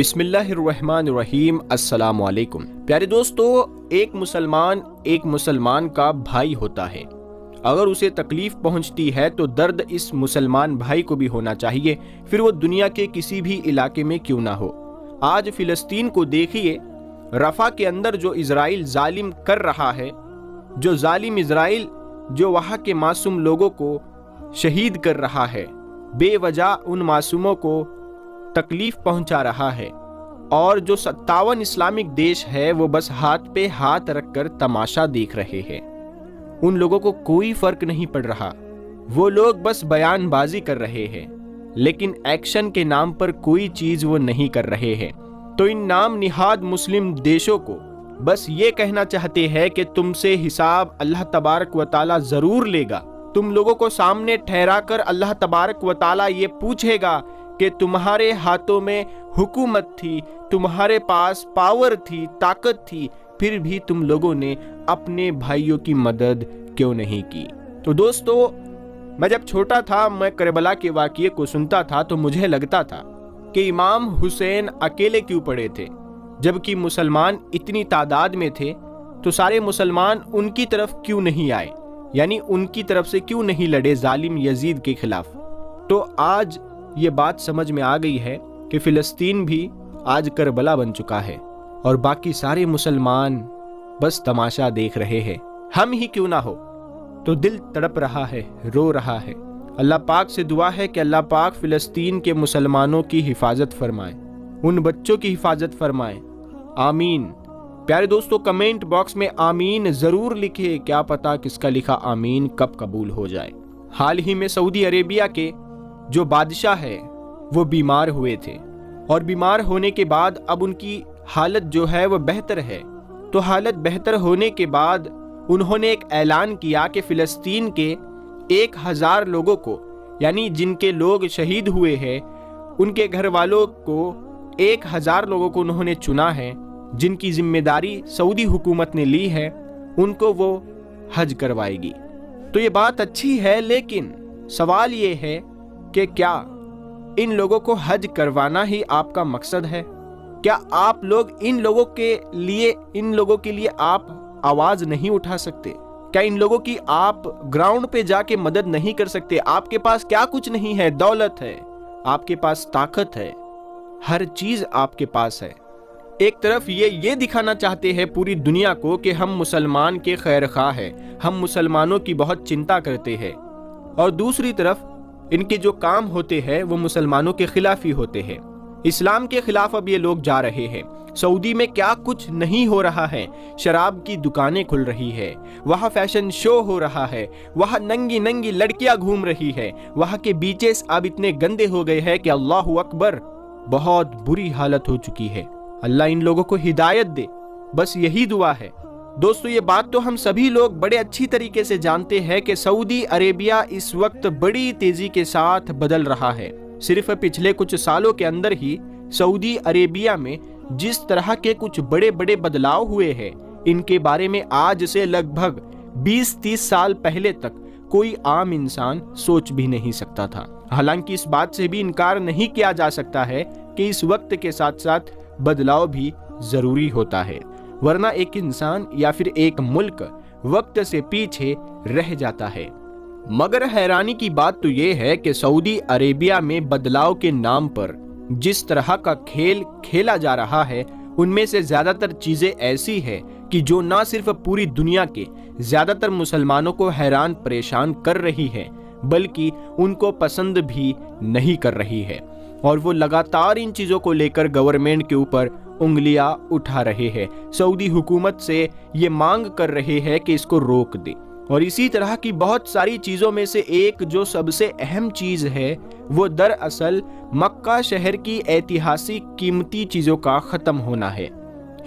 بسم اللہ الرحمن الرحیم۔ السلام علیکم پیارے دوستو، ایک مسلمان کا بھائی ہوتا ہے۔ اگر اسے تکلیف پہنچتی ہے تو درد اس مسلمان بھائی کو بھی ہونا چاہیے، پھر وہ دنیا کے کسی بھی علاقے میں کیوں نہ ہو۔ آج فلسطین کو دیکھیے، رفح کے اندر جو اسرائیل ظالم کر رہا ہے، جو ظالم اسرائیل جو وہاں کے معصوم لوگوں کو شہید کر رہا ہے، بے وجہ ان معصوموں کو تکلیف پہنچا رہا ہے، اور جو 57 اسلامک دیش ہے وہ بس ہاتھ پہ ہاتھ رکھ کر تماشا دیکھ رہے ہیں۔ ان لوگوں کو کوئی فرق نہیں پڑ رہا، وہ لوگ بس بیان بازی کر رہے ہیں، لیکن ایکشن کے نام پر کوئی چیز وہ نہیں کر رہے ہیں۔ تو ان نام نہاد مسلم دیشوں کو بس یہ کہنا چاہتے ہیں کہ تم سے حساب اللہ تبارک و تعالی ضرور لے گا۔ تم لوگوں کو سامنے ٹھہرا کر اللہ تبارک و تعالی یہ پوچھے گا کہ تمہارے ہاتھوں میں حکومت تھی، تمہارے پاس پاور تھی، طاقت تھی، پھر بھی تم لوگوں نے اپنے بھائیوں کی مدد کیوں نہیں کی۔ تو دوستو، میں جب چھوٹا تھا، میں کربلا کے واقعے کو سنتا تھا تو مجھے لگتا تھا کہ امام حسین اکیلے کیوں پڑے تھے، جبکہ مسلمان اتنی تعداد میں تھے، تو سارے مسلمان ان کی طرف کیوں نہیں آئے، یعنی ان کی طرف سے کیوں نہیں لڑے ظالم یزید کے خلاف۔ تو آج یہ بات سمجھ میں آ گئی ہے کہ فلسطین بھی آج کربلا بن چکا ہے، اور باقی سارے مسلمان بس تماشا دیکھ رہے ہیں۔ ہم ہی کیوں نہ ہو، تو دل تڑپ رہا ہے، رو رہا ہے۔ اللہ پاک سے دعا ہے کہ اللہ پاک فلسطین کے مسلمانوں کی حفاظت فرمائے، ان بچوں کی حفاظت فرمائے، آمین۔ پیارے دوستو، کمنٹ باکس میں آمین ضرور لکھے، کیا پتا کس کا لکھا آمین کب قبول ہو جائے۔ حال ہی میں سعودی عربیہ کے جو بادشاہ ہے وہ بیمار ہوئے تھے، اور بیمار ہونے کے بعد اب ان کی حالت جو ہے وہ بہتر ہے۔ تو حالت بہتر ہونے کے بعد انہوں نے ایک اعلان کیا کہ فلسطین کے 1000 لوگوں کو، یعنی جن کے لوگ شہید ہوئے ہیں، ان کے گھر والوں کو 1000 لوگوں کو انہوں نے چنا ہے، جن کی ذمہ داری سعودی حکومت نے لی ہے، ان کو وہ حج کروائے گی۔ تو یہ بات اچھی ہے، لیکن سوال یہ ہے کہ کیا ان لوگوں کو حج کروانا ہی آپ کا مقصد ہے؟ کیا آپ لوگ ان لوگوں کے لیے آپ آواز نہیں اٹھا سکتے؟ کیا ان لوگوں کی آپ گراؤنڈ پہ جا کے مدد نہیں کر سکتے؟ آپ کے پاس کیا کچھ نہیں ہے؟ دولت ہے، آپ کے پاس طاقت ہے، ہر چیز آپ کے پاس ہے۔ ایک طرف یہ دکھانا چاہتے ہیں پوری دنیا کو کہ ہم مسلمان کے خیر خواہ ہیں، ہم مسلمانوں کی بہت چنتا کرتے ہیں، اور دوسری طرف ان کے جو کام ہوتے ہیں وہ مسلمانوں کے خلاف ہی ہوتے ہیں۔ اسلام کے خلاف اب یہ لوگ جا رہے ہیں۔ سعودی میں کیا کچھ نہیں ہو رہا ہے، شراب کی دکانیں کھل رہی ہے، وہاں فیشن شو ہو رہا ہے، وہاں ننگی لڑکیاں گھوم رہی ہے، وہاں کے بیچز اب اتنے گندے ہو گئے ہیں کہ اللہ اکبر، بہت بری حالت ہو چکی ہے۔ اللہ ان لوگوں کو ہدایت دے، بس یہی دعا ہے۔ دوستو، یہ بات تو ہم سبھی لوگ بڑے اچھی طریقے سے جانتے ہیں کہ سعودی عربیہ اس وقت بڑی تیزی کے ساتھ بدل رہا ہے۔ صرف پچھلے کچھ سالوں کے اندر ہی سعودی عربیہ میں جس طرح کے کچھ بڑے بدلاؤ ہوئے ہیں، ان کے بارے میں آج سے لگ بھگ 20-30 سال پہلے تک کوئی عام انسان سوچ بھی نہیں سکتا تھا۔ حالانکہ اس بات سے بھی انکار نہیں کیا جا سکتا ہے کہ اس وقت کے ساتھ ساتھ بدلاؤ بھی ضروری ہوتا ہے، ورنہ ایک انسان یا پھر ایک ملک وقت سے پیچھے رہ جاتا ہے۔ مگر حیرانی کی بات تو یہ ہے کہ سعودی عربیہ میں بدلاؤ کے نام پر جس طرح کا کھیل کھیلا جا رہا ہے، ان میں سے زیادہ تر چیزیں ایسی ہے کہ جو نہ صرف پوری دنیا کے زیادہ تر مسلمانوں کو حیران پریشان کر رہی ہے، بلکہ ان کو پسند بھی نہیں کر رہی ہے، اور وہ لگاتار ان چیزوں کو لے کر گورنمنٹ کے اوپر انگلیاں اٹھا رہے ہیں، سعودی حکومت سے یہ مانگ کر رہے ہیں کہ اس کو روک دے۔ اور اسی طرح کی بہت ساری چیزوں میں سے ایک جو سب سے اہم چیز ہے، وہ دراصل مکہ شہر کی ایتہاسک قیمتی چیزوں کا ختم ہونا ہے۔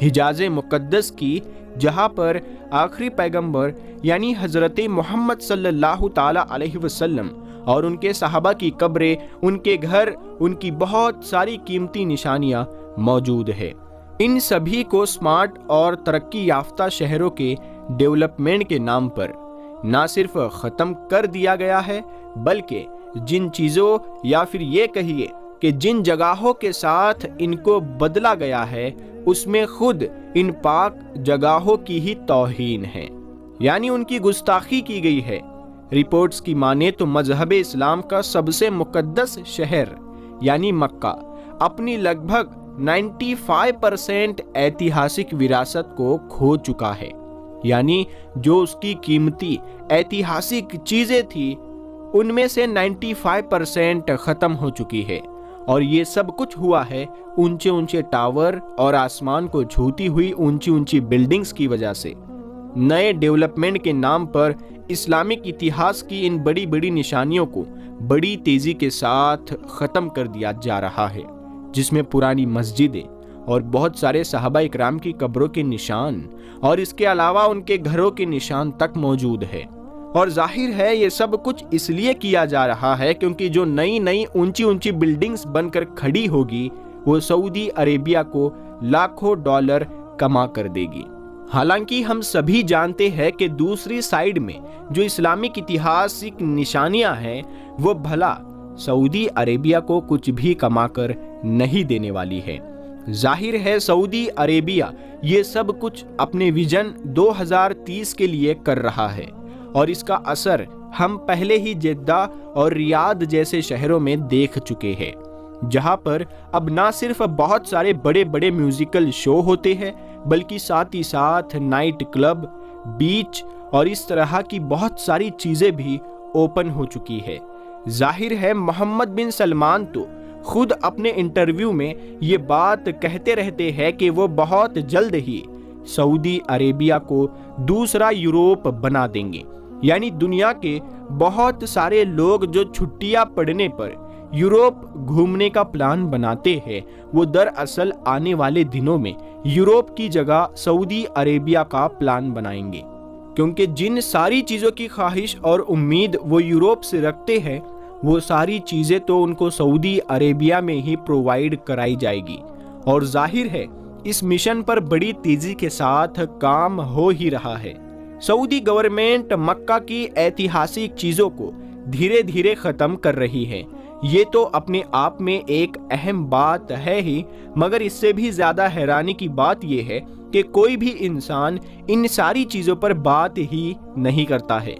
حجاز مقدس کی، جہاں پر آخری پیغمبر یعنی حضرت محمد صلی اللہ تعالی علیہ وسلم اور ان کے صحابہ کی قبریں، ان کے گھر، ان کی بہت ساری قیمتی نشانیاں موجود ہے۔ ان سبھی کو سمارٹ اور ترقی یافتہ شہروں کے ڈیولپمنٹ کے نام پر نہ صرف ختم کر دیا گیا ہے، بلکہ جن چیزوں یا پھر یہ کہیے کہ جن جگہوں کے ساتھ ان کو بدلا گیا ہے اس میں خود ان پاک جگہوں کی ہی توہین ہے، یعنی ان کی گستاخی کی گئی ہے۔ رپورٹس کی مانے تو مذہب اسلام کا سب سے مقدس شہر یعنی مکہ اپنی لگ بھگ 95% ایتہاسک وراثت کو کھو چکا ہے، یعنی جو اس کی قیمتی ایتہاسک چیزیں تھی ان میں سے 95% ختم ہو چکی ہے، اور یہ سب کچھ ہوا ہے اونچے اونچے ٹاور اور آسمان کو چھوتی ہوئی اونچی اونچی بلڈنگز کی وجہ سے۔ نئے ڈیولپمنٹ کے نام پر اسلامک اتہاس کی ان بڑی بڑی نشانیوں کو بڑی تیزی کے ساتھ ختم کر دیا جا رہا ہے، جس میں پرانی مسجدیں اور بہت سارے صحابہ اکرام کی قبروں کے نشان اور اس کے علاوہ ان کے گھروں کے نشان تک موجود ہے۔ اور ظاہر ہے یہ سب کچھ اس لیے کیا جا رہا ہے کیونکہ جو نئی نئی اونچی اونچی بلڈنگز بن کر کھڑی ہوگی وہ سعودی عربیہ کو لاکھوں ڈالر کما کر دے گی۔ حالانکہ ہم سبھی جانتے ہیں کہ دوسری سائیڈ میں جو اسلامک اتہاسک نشانیاں ہیں وہ بھلا سعودی عربیہ کو کچھ بھی کما کر نہیں دینے والی ہے۔ ظاہر ہے سعودی عربیہ یہ سب کچھ اپنے ویژن 2030 کے لیے کر رہا ہے، اور اس کا اثر ہم پہلے ہی جدہ اور ریاض جیسے شہروں میں دیکھ چکے ہیں، جہاں پر اب نہ صرف بہت سارے بڑے بڑے میوزیکل شو ہوتے ہیں بلکہ ساتھ ہی ساتھ نائٹ کلب، بیچ اور اس طرح کی بہت ساری چیزیں بھی اوپن ہو چکی ہے۔ ظاہر ہے محمد بن سلمان تو خود اپنے انٹرویو میں یہ بات کہتے رہتے ہیں کہ وہ بہت جلد ہی سعودی عربیہ کو دوسرا یوروپ بنا دیں گے، یعنی دنیا کے بہت سارے لوگ جو چھٹیاں پڑنے پر یوروپ گھومنے کا پلان بناتے ہیں وہ دراصل آنے والے دنوں میں یوروپ کی جگہ سعودی عربیہ کا پلان بنائیں گے، کیونکہ جن ساری چیزوں کی خواہش اور امید وہ یوروپ سے رکھتے ہیں وہ ساری چیزیں تو ان کو سعودی عربیہ میں ہی پرووائیڈ کرائی جائے گی۔ اور ظاہر ہے اس مشن پر بڑی تیزی کے ساتھ کام ہو ہی رہا ہے۔ سعودی گورنمنٹ مکہ کی ایتہاسک چیزوں کو دھیرے دھیرے ختم کر رہی ہے۔ یہ تو اپنے آپ میں ایک اہم بات ہے ہی، مگر اس سے بھی زیادہ حیرانی کی بات یہ ہے کہ کوئی بھی انسان ان ساری چیزوں پر بات ہی نہیں کرتا ہے۔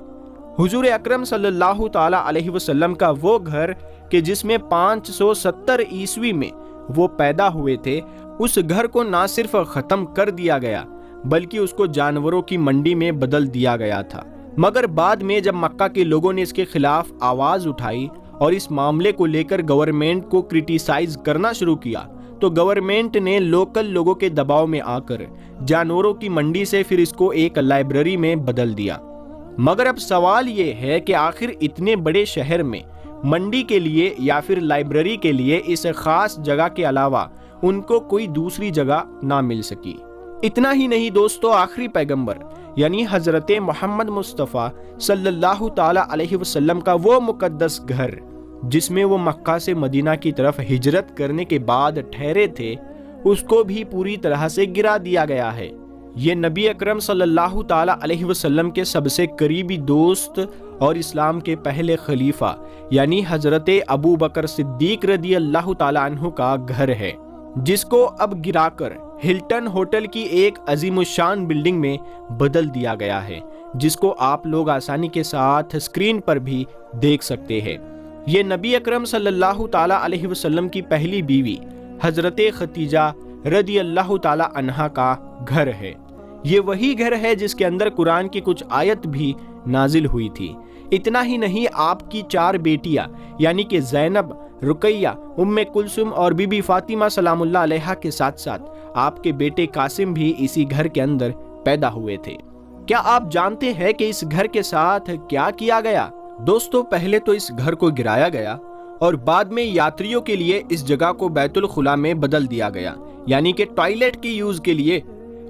حضور اکرم صلی اللہ تعالی علیہ وسلم کا وہ گھر کہ جس میں 570 عیسوی میں وہ پیدا ہوئے تھے، اس گھر کو نہ صرف ختم کر دیا گیا بلکہ اس کو جانوروں کی منڈی میں بدل دیا گیا تھا۔ مگر بعد میں جب مکہ کے لوگوں نے اس کے خلاف آواز اٹھائی اور اس معاملے کو لے کر گورنمنٹ کو کرٹیسائز کرنا شروع کیا تو گورنمنٹ نے لوکل لوگوں کے دباؤ میں آ کر جانوروں کی منڈی سے پھر اس کو ایک لائبریری میں بدل دیا۔ مگر اب سوال یہ ہے کہ آخر اتنے بڑے شہر میں منڈی کے لیے یا پھر لائبریری کے لیے اس خاص جگہ کے علاوہ ان کو کوئی دوسری جگہ نہ مل سکی۔ اتنا ہی نہیں دوستو، آخری پیغمبر یعنی حضرت محمد مصطفیٰ صلی اللہ تعالی علیہ وسلم کا وہ مقدس گھر جس میں وہ مکہ سے مدینہ کی طرف ہجرت کرنے کے بعد ٹھہرے تھے، اس کو بھی پوری طرح سے گرا دیا گیا ہے۔ یہ نبی اکرم صلی اللہ تعالی علیہ وسلم کے سب سے قریبی دوست اور اسلام کے پہلے خلیفہ یعنی حضرت ابو بکر صدیق رضی اللہ تعالی عنہ کا گھر ہے، جس کو اب گرا کر ہلٹن ہوٹل کی ایک عظیم الشان بلڈنگ میں بدل دیا گیا ہے، جس کو آپ لوگ آسانی کے ساتھ اسکرین پر بھی دیکھ سکتے ہیں۔ یہ نبی اکرم صلی اللہ تعالی علیہ وسلم کی پہلی بیوی حضرت ختیجہ رضی اللہ تعالی عنہا کا گھر ہے۔ یہ وہی گھر ہے جس کے اندر قرآن کی کچھ آیت بھی نازل ہوئی تھی۔ اتنا ہی نہیں، آپ کی 4 بیٹیاں یعنی کہ زینب، رقیہ، ام کلثوم اور بی بی فاطمہ سلام اللہ علیہا کے ساتھ ساتھ آپ کے بیٹے قاسم بھی اسی گھر کے اندر پیدا ہوئے تھے۔ کیا آپ جانتے ہیں کہ اس گھر کے ساتھ کیا کیا گیا؟ دوستو، پہلے تو اس گھر کو گرایا گیا اور بعد میں یاتریوں کے لیے اس جگہ کو بیت الخلا میں بدل دیا گیا، یعنی کہ ٹوائلٹ کی یوز کے لیے۔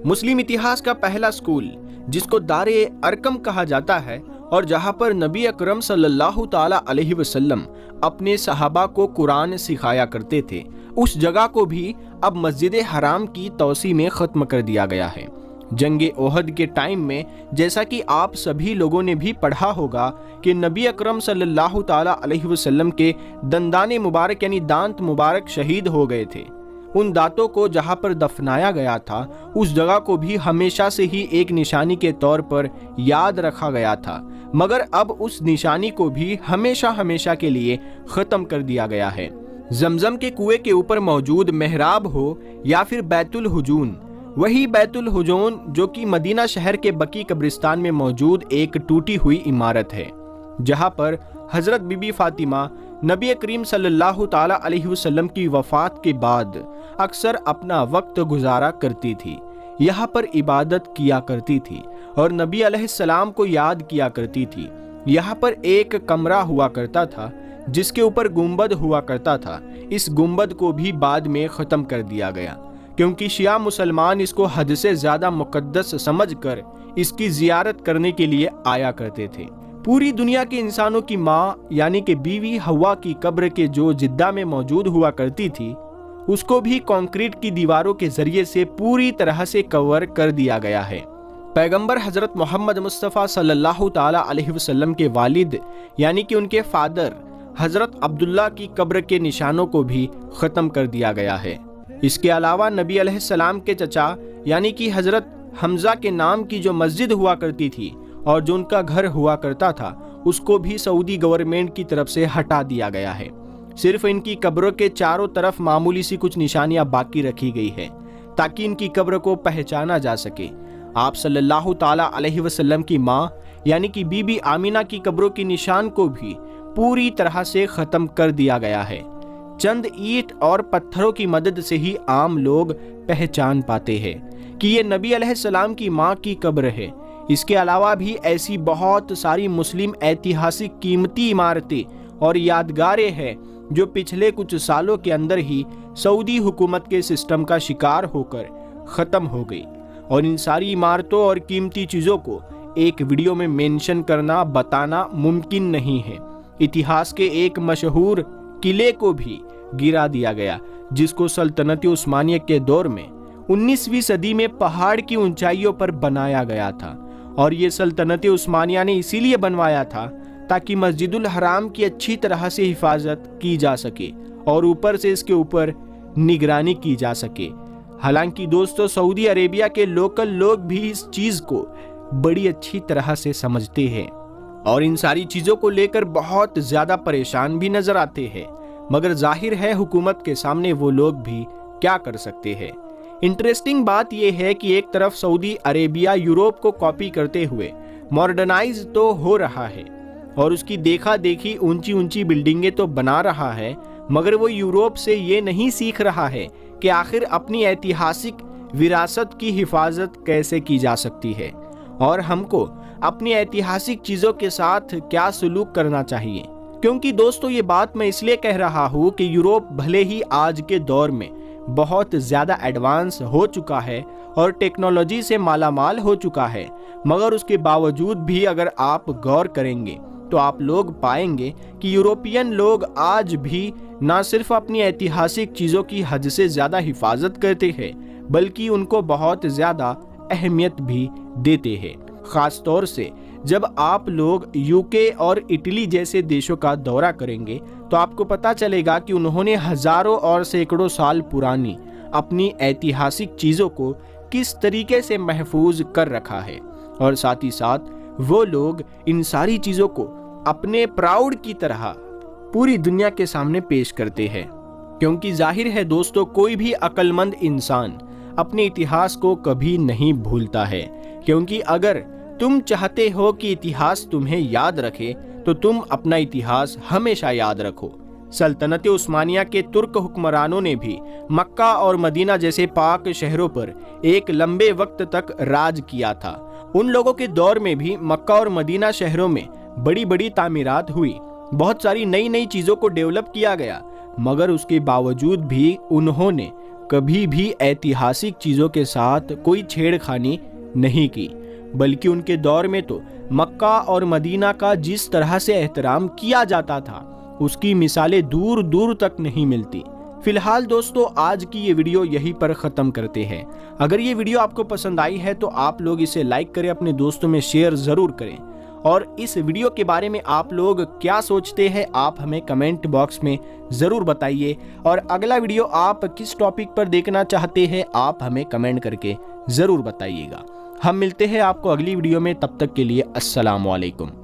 مسلم اتہاس کا پہلا سکول جس کو دار ارقم کہا جاتا ہے اور جہاں پر نبی اکرم صلی اللہ تعالی علیہ وسلم اپنے صحابہ کو قرآن سکھایا کرتے تھے، اس جگہ کو بھی اب مسجد حرام کی توسیع میں ختم کر دیا گیا ہے، جنگ احد کے ٹائم میں جیسا کہ آپ سبھی لوگوں نے بھی پڑھا ہوگا کہ نبی اکرم صلی اللہ تعالی علیہ وسلم کے دندان مبارک یعنی دانت مبارک شہید ہو گئے تھے۔ ان دانتوں کو جہاں پر دفنایا گیا تھا اس جگہ کو بھی ہمیشہ سے ہی ایک نشانی کے طور پر یاد رکھا گیا تھا، مگر اب اس نشانی کو بھی ہمیشہ کے لیے ختم کر دیا گیا ہے۔ زمزم کے کنویں کے اوپر موجود محراب ہو یا پھر بیت الحجون، وہی بیت الحجون جو کہ مدینہ شہر کے بقیع قبرستان میں موجود ایک ٹوٹی ہوئی عمارت ہے، جہاں پر حضرت بی بی فاطمہ نبی کریم صلی اللہ تعالی علیہ وسلم کی وفات کے بعد اکثر اپنا وقت گزارا کرتی تھی، یہاں پر عبادت کیا کرتی تھی اور نبی علیہ السلام کو یاد کیا کرتی تھی۔ یہاں پر ایک کمرہ ہوا کرتا تھا جس کے اوپر گنبد ہوا کرتا تھا، اس گنبد کو بھی بعد میں ختم کر دیا گیا کیونکہ شیعہ مسلمان اس کو حد سے زیادہ مقدس سمجھ کر اس کی زیارت کرنے کے لیے آیا کرتے تھے۔ پوری دنیا کے انسانوں کی ماں یعنی کہ بیوی حوا کی قبر کے جو جدہ میں موجود ہوا کرتی تھی اس کو بھی کنکریٹ کی دیواروں کے ذریعے سے پوری طرح سے کور کر دیا گیا ہے۔ پیغمبر حضرت محمد مصطفیٰ صلی اللہ تعالی علیہ وسلم کے والد یعنی کہ ان کے فادر حضرت عبداللہ کی قبر کے نشانوں کو بھی ختم کر دیا گیا ہے۔ اس کے علاوہ نبی علیہ السلام کے چچا یعنی کہ حضرت حمزہ کے نام کی جو مسجد ہوا کرتی تھی اور جو ان کا گھر ہوا کرتا تھا اس کو بھی سعودی گورنمنٹ کی طرف سے ہٹا دیا گیا ہے۔ صرف ان کی قبروں کے چاروں طرف معمولی سی کچھ نشانیاں باقی رکھی گئی ہے تاکہ ان کی قبر کو پہچانا جا سکے۔ آپ صلی اللہ تعالی علیہ وسلم کی ماں یعنی کہ بی بی آمینہ کی قبروں کی نشان کو بھی پوری طرح سے ختم کر دیا گیا ہے۔ چند اینٹ اور پتھروں کی مدد سے ہی عام لوگ پہچان پاتے ہیں کہ یہ نبی علیہ السلام کی ماں کی قبر ہے۔ اس کے علاوہ بھی ایسی بہت ساری مسلم ایتہاسک قیمتی عمارتیں اور یادگاریں ہیں جو پچھلے کچھ سالوں کے اندر ہی سعودی حکومت کے سسٹم کا شکار ہو کر ختم ہو گئی، اور ان ساری عمارتوں اور قیمتی چیزوں کو ایک ویڈیو میں مینشن کرنا بتانا ممکن نہیں ہے۔ اتہاس کے ایک مشہور قلعے کو بھی گرا دیا گیا جس کو سلطنت عثمانیہ کے دور میں 19ویں صدی میں پہاڑ کی اونچائیوں پر بنایا گیا تھا، اور یہ سلطنت عثمانیہ نے اسی لیے بنوایا تھا تاکہ مسجد الحرام کی اچھی طرح سے حفاظت کی جا سکے اور اوپر سے اس کے اوپر نگرانی کی جا سکے۔ حالانکہ دوستو سعودی عربیہ کے لوکل لوگ بھی اس چیز کو بڑی اچھی طرح سے سمجھتے ہیں اور ان ساری چیزوں کو لے کر بہت زیادہ پریشان بھی نظر آتے ہیں، مگر ظاہر ہے حکومت کے سامنے وہ لوگ بھی کیا کر سکتے ہیں۔ انٹرسٹنگ بات یہ ہے کہ ایک طرف سعودی عربیہ یورپ کو کاپی کرتے ہوئے ماڈرنائز تو ہو رہا ہے اور اس کی دیکھا دیکھی اونچی بلڈنگیں تو بنا رہا ہے، مگر وہ یورپ سے یہ نہیں سیکھ رہا ہے کہ آخر اپنی ایتہاسک وراثت کی حفاظت کیسے کی جا سکتی ہے اور ہم کو اپنی ایتہاسک چیزوں کے ساتھ کیا سلوک کرنا چاہیے۔ کیونکہ دوستو یہ بات میں اس لیے کہہ رہا ہوں کہ یورپ بھلے ہی آج کے دور میں بہت زیادہ ایڈوانس ہو چکا ہے اور ٹیکنالوجی سے مالا مال ہو چکا ہے، مگر اس کے باوجود بھی اگر آپ غور کریں گے تو آپ لوگ پائیں گے کہ یورپین لوگ آج بھی نہ صرف اپنی ایتہاسک چیزوں کی حد سے زیادہ حفاظت کرتے ہیں بلکہ ان کو بہت زیادہ اہمیت بھی دیتے ہیں۔ خاص طور سے جب آپ لوگ یوکے اور اٹلی جیسے دیشوں کا دورہ کریں گے تو آپ کو پتہ چلے گا کہ انہوں نے ہزاروں اور سینکڑوں سال پرانی اپنی ایتہاسک چیزوں کو کس طریقے سے محفوظ کر رکھا ہے، اور ساتھ ہی ساتھ وہ لوگ ان ساری چیزوں کو اپنے پراؤڈ کی طرح پوری دنیا کے سامنے پیش کرتے ہیں۔ کیونکہ ظاہر ہے دوستو کوئی بھی عقل مند انسان اپنے اتہاس کو کبھی نہیں بھولتا ہے، کیونکہ اگر تم چاہتے ہو کہ اتہاس تمہیں یاد رکھے تو تم اپنا اتہاس ہمیشہ یاد رکھو۔ سلطنت عثمانیہ کے ترک حکمرانوں نے بھی مکہ اور مدینہ جیسے پاک شہروں پر ایک لمبے وقت تک راج کیا تھا۔ ان لوگوں کے دور میں بھی مکہ اور مدینہ شہروں میں بڑی بڑی تعمیرات ہوئی، بہت ساری نئی چیزوں کو ڈیولپ کیا گیا، مگر اس کے باوجود بھی انہوں نے کبھی بھی ایتہاسک چیزوں کے ساتھ کوئی چھیڑ خانی نہیں کی، بلکہ ان کے دور میں تو مکہ اور مدینہ کا جس طرح سے احترام کیا جاتا تھا اس کی مثالیں دور دور تک نہیں ملتی۔ فی الحال دوستو آج کی یہ ویڈیو یہی پر ختم کرتے ہیں۔ اگر یہ ویڈیو آپ کو پسند آئی ہے تو آپ لوگ اسے لائک کریں، اپنے دوستوں میں شیئر ضرور کریں، اور اس ویڈیو کے بارے میں آپ لوگ کیا سوچتے ہیں آپ ہمیں کمنٹ باکس میں ضرور بتائیے، اور اگلا ویڈیو آپ کس ٹاپک پر دیکھنا چاہتے ہیں آپ ہمیں کمنٹ کر کے ضرور بتائیے گا۔ ہم ملتے ہیں آپ کو اگلی ویڈیو میں، تب تک کے لیے السلام علیکم۔